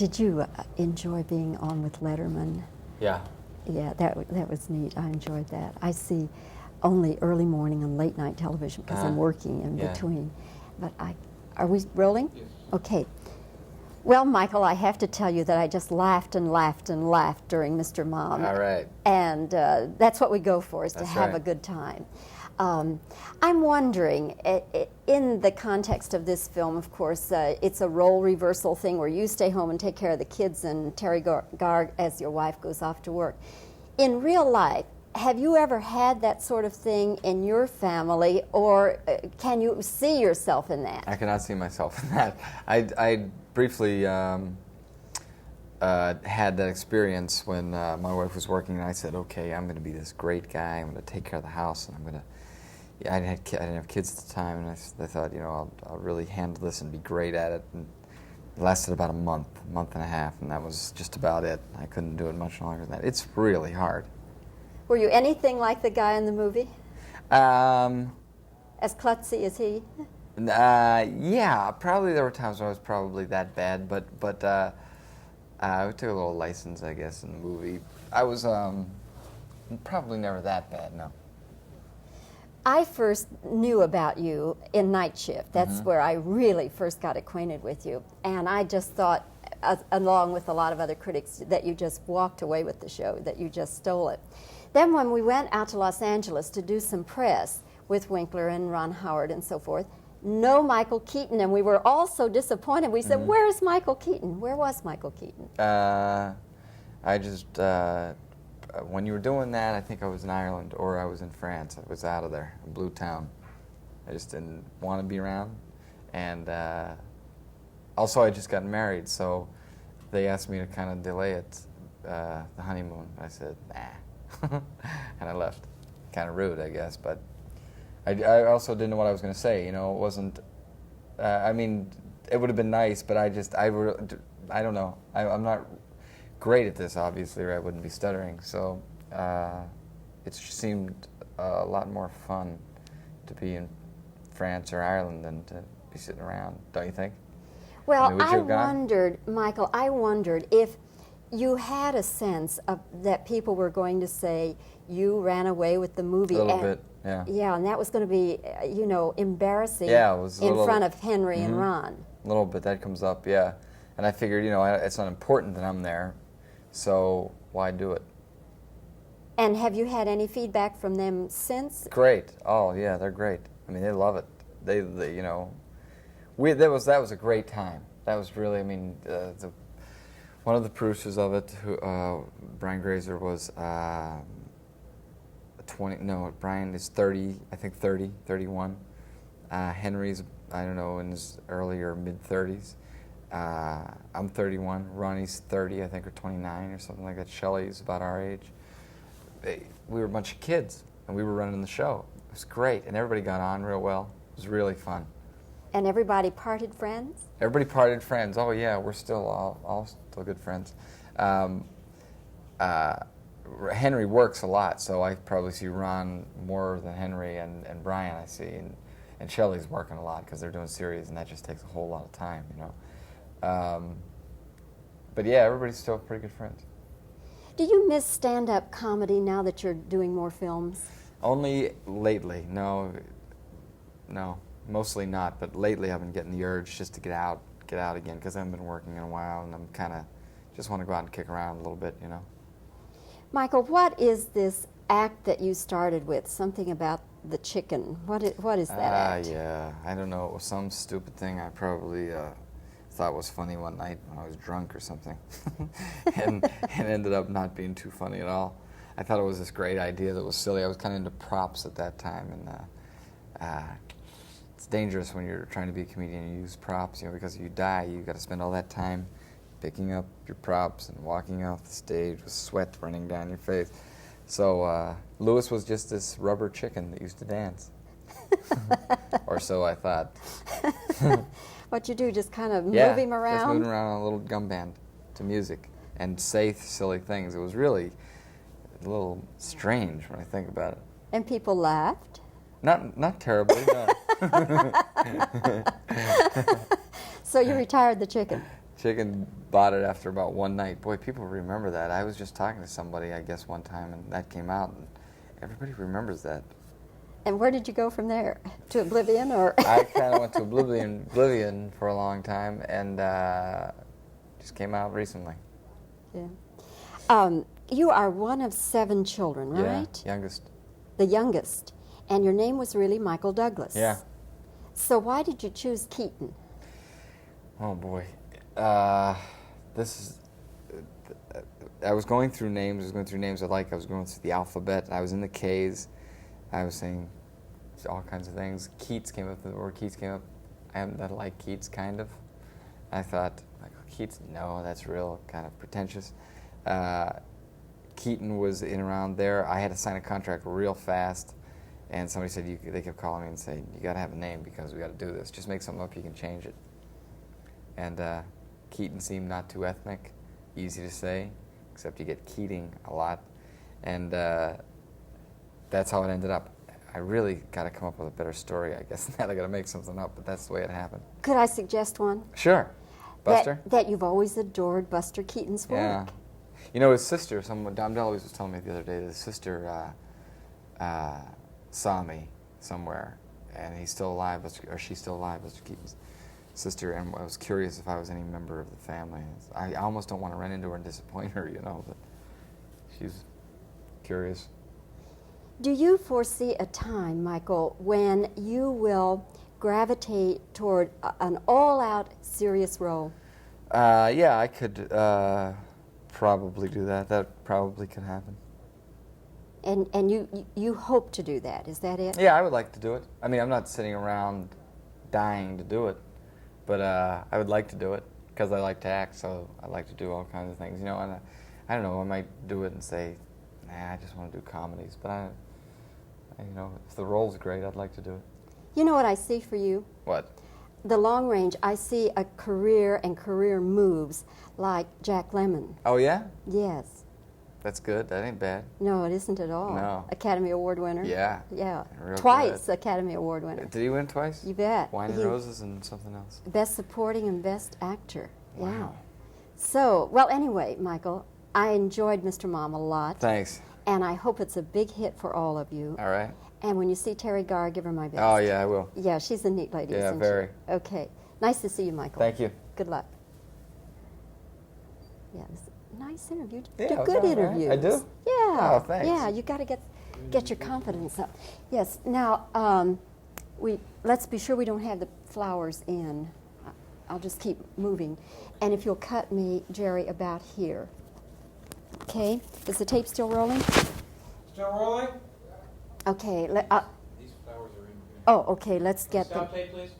Did you enjoy being on with Letterman? Yeah. Yeah, that was neat. I enjoyed that. I see only early morning and late night television because I'm working in between. But are we rolling? Yes. Okay. Well, Michael, I have to tell you that I just laughed and laughed and laughed during Mr. Mom. All right. And that's what we go for, is to That's have right. a good time. I'm wondering, in the context of this film, of course, it's a role reversal thing where you stay home and take care of the kids and Teri Garr, as your wife, goes off to work. In real life, have you ever had that sort of thing in your family, or can you see yourself in that? I cannot see myself in that. I briefly had that experience when my wife was working, and I said, okay, I'm going to be this great guy. I'm going to take care of the house, and I'm going to... I didn't have kids at the time, and I thought, I'll really handle this and be great at it. And it lasted about a month and a half, and that was just about it. I couldn't do it much longer than that. It's really hard. Were you anything like the guy in the movie? As klutzy as he? Yeah, probably there were times when I was probably that bad, but I took a little license, I guess, in the movie. I was probably never that bad, no. I first knew about you in Night Shift. That's where I really first got acquainted with you. And I just thought, along with a lot of other critics, that you just walked away with the show, that you just stole it. Then when we went out to Los Angeles to do some press with Winkler and Ron Howard and so forth, no Michael Keaton, and we were all so disappointed. We said, where is Michael Keaton? Where was Michael Keaton? I just... when you were doing that, I think I was in Ireland or I was in France. I was out of there, in Blue Town. I just didn't want to be around. And also, I just got married, so they asked me to kind of delay it, the honeymoon. I said, nah. And I left. Kind of rude, I guess, but I also didn't know what I was going to say. It wasn't... I mean, it would have been nice, but I don't know. I'm not... great at this, obviously, or I wouldn't be stuttering. So it seemed a lot more fun to be in France or Ireland than to be sitting around, don't you think? Well, I wondered, Michael, if you had a sense that people were going to say you ran away with the movie. A little bit, yeah. Yeah, and that was going to be, embarrassing yeah, it was in front of Henry and Ron. A little bit, that comes up, yeah. And I figured, it's not important that I'm there. So why do it? And have you had any feedback from them since? Great. Oh yeah, they're great. I mean, they love it. They that was a great time. That was really, one of the producers of it, who Brian Grazer, was Brian is 30, I think 31. Henry's, I don't know, in his early or mid-30s. I'm 31. Ronnie's 30, I think, or 29 or something like that. Shelley's about our age. We were a bunch of kids, and we were running the show. It was great, and everybody got on real well. It was really fun. And everybody parted friends? Everybody parted friends. Oh yeah, we're still all still good friends. Henry works a lot, so I probably see Ron more than Henry, and Brian I see, and Shelley's working a lot because they're doing series, and that just takes a whole lot of time, But yeah, everybody's still pretty good friends. Do you miss stand-up comedy now that you're doing more films? Only lately. No, mostly not. But lately, I've been getting the urge just to get out again because I haven't been working in a while, and I'm kind of just want to go out and kick around a little bit, Michael, what is this act that you started with? Something about the chicken. What is that act? Yeah, I don't know. It was some stupid thing I probably thought was funny one night when I was drunk or something, and ended up not being too funny at all. I thought it was this great idea that was silly. I was kind of into props at that time, and it's dangerous when you're trying to be a comedian and you use props, because if you die, you got to spend all that time picking up your props and walking off the stage with sweat running down your face. So Louis was just this rubber chicken that used to dance, or so I thought. What you do, just kind of move him around? Just moving around on a little gum band to music and say silly things. It was really a little strange when I think about it. And people laughed? Not terribly, no. So you retired the chicken? Chicken bought it after about one night. Boy, people remember that. I was just talking to somebody, I guess, one time, and that came out, and everybody remembers that. And where did you go from there? To oblivion, or? I kind of went to oblivion for a long time, and just came out recently. Yeah. You are one of 7 children, right? Yeah, youngest. The youngest. And your name was really Michael Douglas. Yeah. So why did you choose Keaton? Oh, boy. This is... I was going through names. I like. I was going through the alphabet. I was in the K's. I was saying all kinds of things. Keats came up. The word Keats came up. I like Keats, kind of. I thought, like, Keats, no, that's real kind of pretentious. Keaton was in around there. I had to sign a contract real fast, and somebody said, they kept calling me and saying, you got to have a name because we got to do this. Just make something up, you can change it. And Keaton seemed not too ethnic, easy to say, except you get Keating a lot. And that's how it ended up. I really got to come up with a better story, I guess. Now I got to make something up, but that's the way it happened. Could I suggest one? Sure. Buster? That you've always adored Buster Keaton's work. Yeah. You know, his sister, Dom DeLuise was telling me the other day that his sister saw me somewhere, and he's still alive, or she's still alive, Buster Keaton's sister, and I was curious if I was any member of the family. I almost don't want to run into her and disappoint her, you know, but she's curious. Do you foresee a time, Michael, when you will gravitate toward an all-out serious role? Yeah, I could probably do that. That probably could happen. And you hope to do that, is that it? Yeah, I would like to do it. I mean, I'm not sitting around dying to do it, but I would like to do it because I like to act, so I like to do all kinds of things. You know, and I don't know, I might do it and say, nah, I just want to do comedies, but you know, if the role's great, I'd like to do it. You know what I see for you? What? The long range, I see a career and career moves like Jack Lemmon. Oh, yeah? Yes. That's good. That ain't bad. No, it isn't at all. No. Academy Award winner. Yeah. Yeah. Real Twice good. Academy Award winner. Did he win twice? You bet. Wine and Roses and something else. Best Supporting and Best Actor. Wow. Yeah. So, well, anyway, Michael, I enjoyed Mr. Mom a lot. Thanks. And I hope it's a big hit for all of you. All right. And when you see Teri Garr, give her my best. Oh, yeah, I will. Yeah, she's a neat lady, Yeah, isn't very. she? Okay. Nice to see you, Michael. Thank you. Good luck. Yeah, it was a nice interview. Yeah, Do it was good all right. interviews. I do? Yeah. Oh, thanks. Yeah, you got to get your confidence up. Yes. Now, let's be sure we don't have the flowers in. I'll just keep moving. And if you'll cut me, Jerry, about here. Okay. Is the tape still rolling? Still rolling? Okay. These flowers are in here. Oh, okay. Let's get them. Stop tape, please.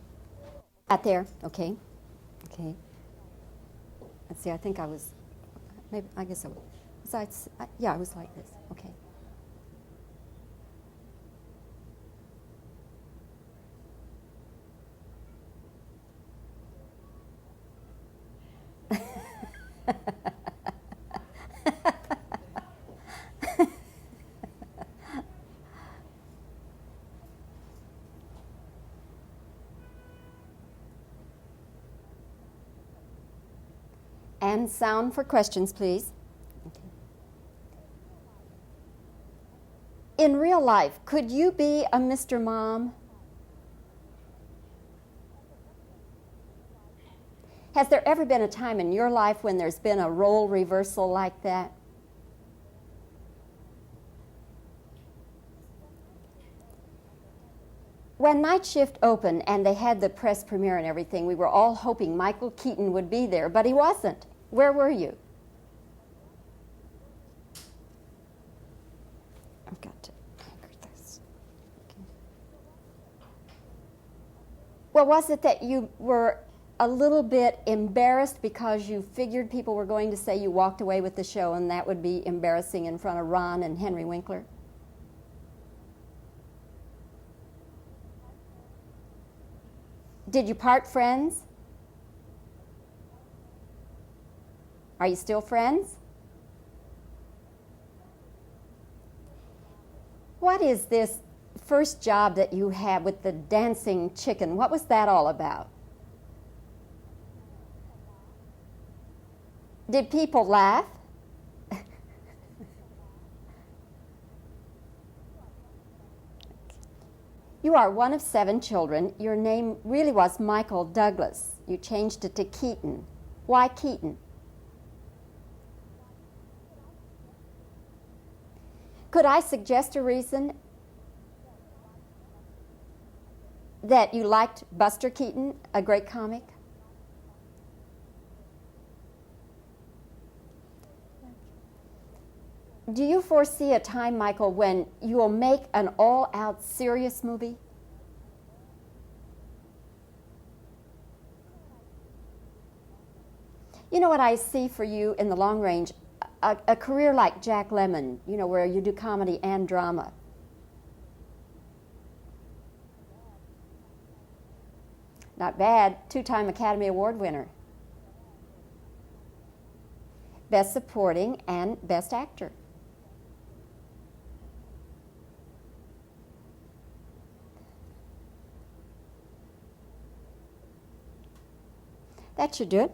Out there. Okay. Okay. Let's see. I think I was. Maybe I guess I was. Yeah, I was like this. Okay. And sound for questions, please. Okay. In real life, could you be a Mr. Mom? Has there ever been a time in your life when there's been a role reversal like that? When Night Shift opened and they had the press premiere and everything, we were all hoping Michael Keaton would be there, but he wasn't. Where were you? I've got to anchor this. Okay. Well, was it that you were a little bit embarrassed because you figured people were going to say you walked away with the show and that would be embarrassing in front of Ron and Henry Winkler? Did you part friends? Are you still friends? What is this first job that you had with the dancing chicken? What was that all about? Did people laugh? You are one of 7 children. Your name really was Michael Douglas. You changed it to Keaton. Why Keaton? Could I suggest a reason that you liked Buster Keaton, a great comic? Do you foresee a time, Michael, when you will make an all-out serious movie? You know what I see for you in the long range? A career like Jack Lemmon, you know, where you do comedy and drama. Not bad. 2-time Academy Award winner. Best Supporting and Best Actor. That should do it.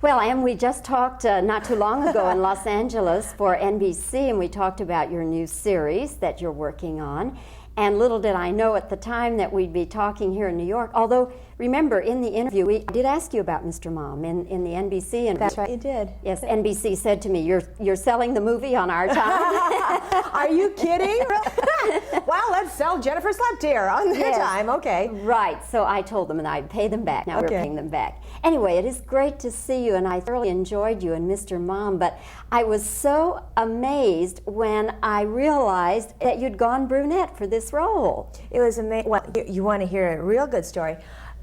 Well, and we just talked not too long ago in Los Angeles for NBC, and we talked about your new series that you're working on. And little did I know at the time that we'd be talking here in New York. Although, remember, in the interview, we did ask you about Mr. Mom in the NBC. And that's right, you did. Yes, NBC said to me, you're selling the movie on our time. Are you kidding? Wow, let's sell Jennifer Slept Here on their time. Okay. Right, so I told them and I'd pay them back. Now we're paying them back. Anyway, it is great to see you, and I thoroughly enjoyed you and Mr. Mom, but I was so amazed when I realized that you'd gone brunette for this role. It was amazing. Well, you want to hear a real good story?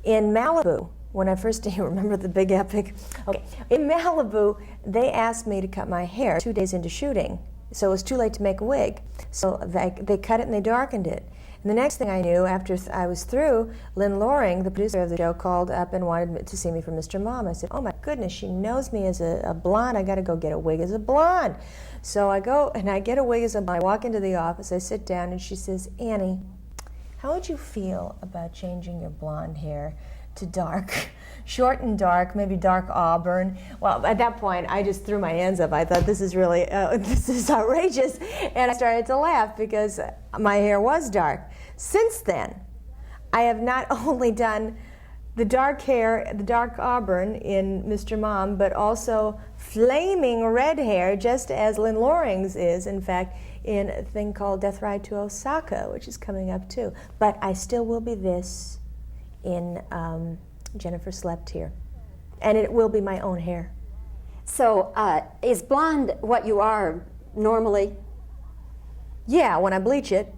In Malibu, when I first you remember the big epic? Okay. In Malibu, they asked me to cut my hair 2 days into shooting, so it was too late to make a wig. So they cut it and they darkened it. And the next thing I knew, after I was through, Lynn Loring, the producer of the show, called up and wanted to see me for Mr. Mom. I said, oh my goodness, she knows me as a blonde. I got to go get a wig as a blonde. So I go and I get a wig as a blonde. I walk into the office, I sit down, and she says, Annie, how would you feel about changing your blonde hair to dark, short and dark, maybe dark auburn? Well, at that point, I just threw my hands up. I thought, this is really, this is outrageous. And I started to laugh because my hair was dark. Since then, I have not only done the dark hair, the dark auburn in Mr. Mom, but also flaming red hair, just as Lynn Loring's is, in fact, in a thing called Death Ride to Osaka, which is coming up too. But I still will be this in Jennifer Slept Here. And it will be my own hair. So is blonde what you are normally? Yeah, when I bleach it.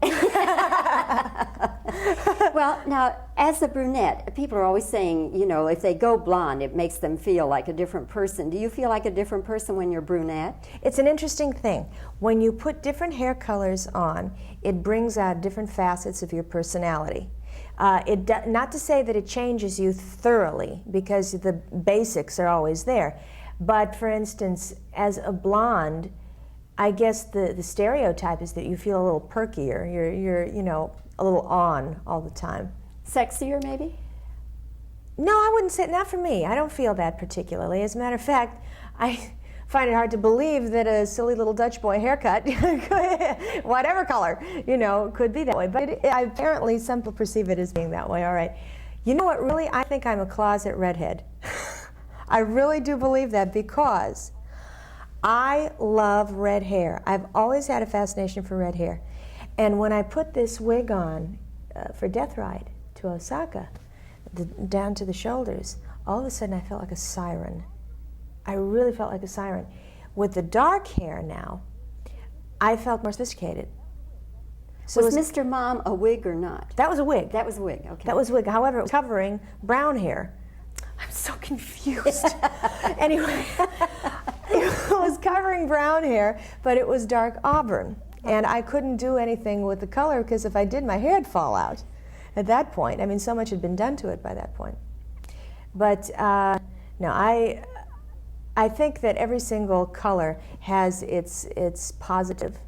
Well, now, as a brunette, people are always saying, you know, if they go blonde, it makes them feel like a different person. Do you feel like a different person when you're brunette? It's an interesting thing. When you put different hair colors on, it brings out different facets of your personality. Not to say that it changes you thoroughly, because the basics are always there. But for instance, as a blonde, I guess the stereotype is that you feel a little perkier. You're you know, a little on all the time. Sexier, maybe? No, I wouldn't say, not for me. I don't feel that particularly. As a matter of fact, I find it hard to believe that a silly little Dutch boy haircut, whatever color, you know, could be that way. But apparently some people perceive it as being that way. All right. You know what, really? I think I'm a closet redhead. I really do believe that, because I love red hair. I've always had a fascination for red hair. And when I put this wig on for Death Ride to Osaka, down to the shoulders, all of a sudden I felt like a siren. I really felt like a siren. With the dark hair now, I felt more sophisticated. So was Mr. Mom a wig or not? That was a wig. That was a wig, okay. That was a wig. However, it was covering brown hair. I'm so confused. Anyway, it was covering brown hair, but it was dark auburn. And I couldn't do anything with the color, because if I did, my hair would fall out at that point. I mean, so much had been done to it by that point. But no, I think that every single color has its positive,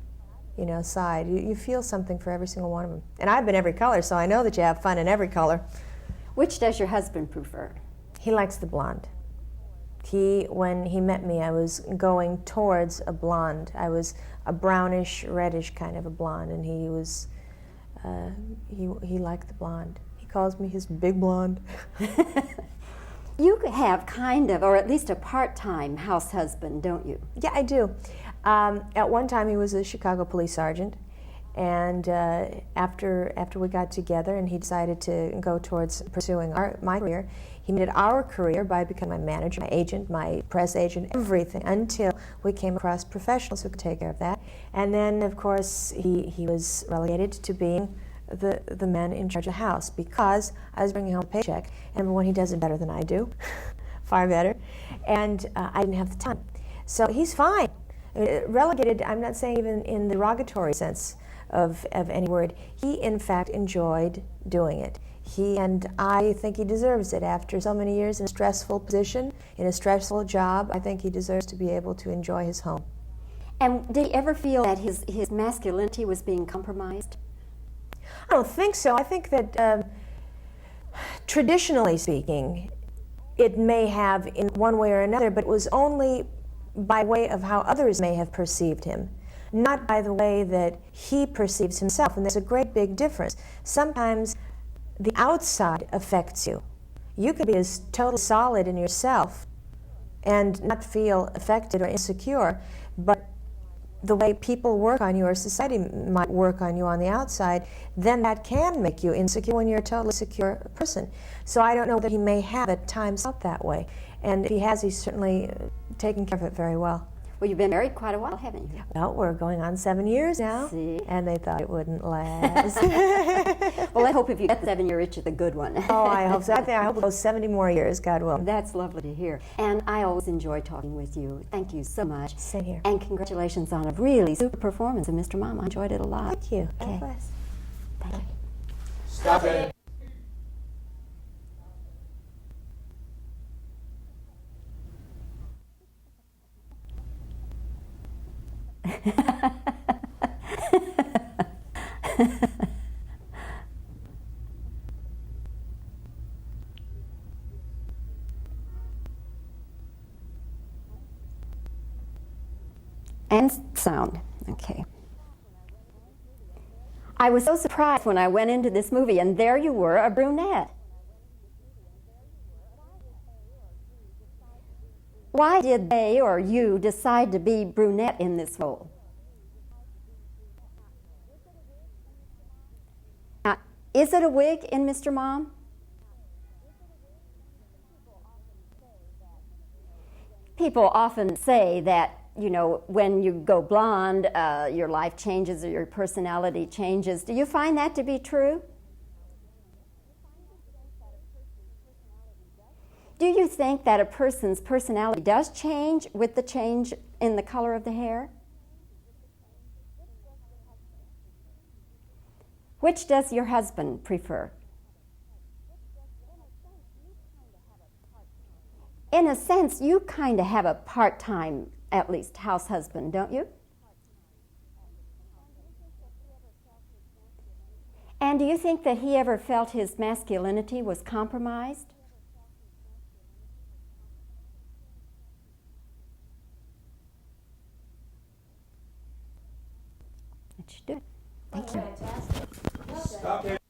you know, side. You feel something for every single one of them. And I've been every color, so I know that you have fun in every color. Which does your husband prefer? He likes the blonde. When he met me, I was going towards a blonde. I was a brownish, reddish kind of a blonde, and he was, he liked the blonde. He calls me his big blonde. You have kind of, or at least a part-time house husband, don't you? Yeah, I do. At one time, he was a Chicago police sergeant, and after we got together and he decided to go towards pursuing my career, he made our career by becoming my manager, my agent, my press agent, everything, until we came across professionals who could take care of that. And then, of course, he was relegated to being the man in charge of the house, because I was bringing home a paycheck, and number one, he does it better than I do, far better, and I didn't have the time. So he's fine. Relegated, I'm not saying even in the derogatory sense of any word. He, in fact, enjoyed doing it. And I think he deserves it. After so many years in a stressful position, in a stressful job, I think he deserves to be able to enjoy his home. And did he ever feel that his masculinity was being compromised? I don't think so. I think that traditionally speaking, it may have in one way or another, but it was only by way of how others may have perceived him, not by the way that he perceives himself. And there's a great big difference. Sometimes the outside affects you. You could be as totally solid in yourself and not feel affected or insecure, but the way people work on you or society might work on you on the outside, then that can make you insecure when you're a totally secure person. So I don't know that he may have at times felt that way. And if he has, he's certainly taken care of it very well. Well, you've been married quite a while, haven't you? Well, we're going on 7 years now. See? And they thought it wouldn't last. Well, I hope if you get the 7-year itch, it's a good one. Oh, I hope so. I hope it goes 70 more years, God willing. That's lovely to hear. And I always enjoy talking with you. Thank you so much. Same here. And congratulations on a really super performance of Mr. Mom. I enjoyed it a lot. Thank you. Okay. God bless. Thank you. Stop it. And sound. Okay. I was so surprised when I went into this movie, and there you were, a brunette. Why did they or you decide to be brunette in this role? Now, is it a wig in Mr. Mom? People often say that, you know, when you go blonde, your life changes or your personality changes. Do you find that to be true? Do you think that a person's personality does change with the change in the color of the hair? Which does your husband prefer? In a sense, you kind of have a part-time, at least, house husband, don't you? And do you think that he ever felt his masculinity was compromised? That should do it. Thank you. Fantastic. Stop it.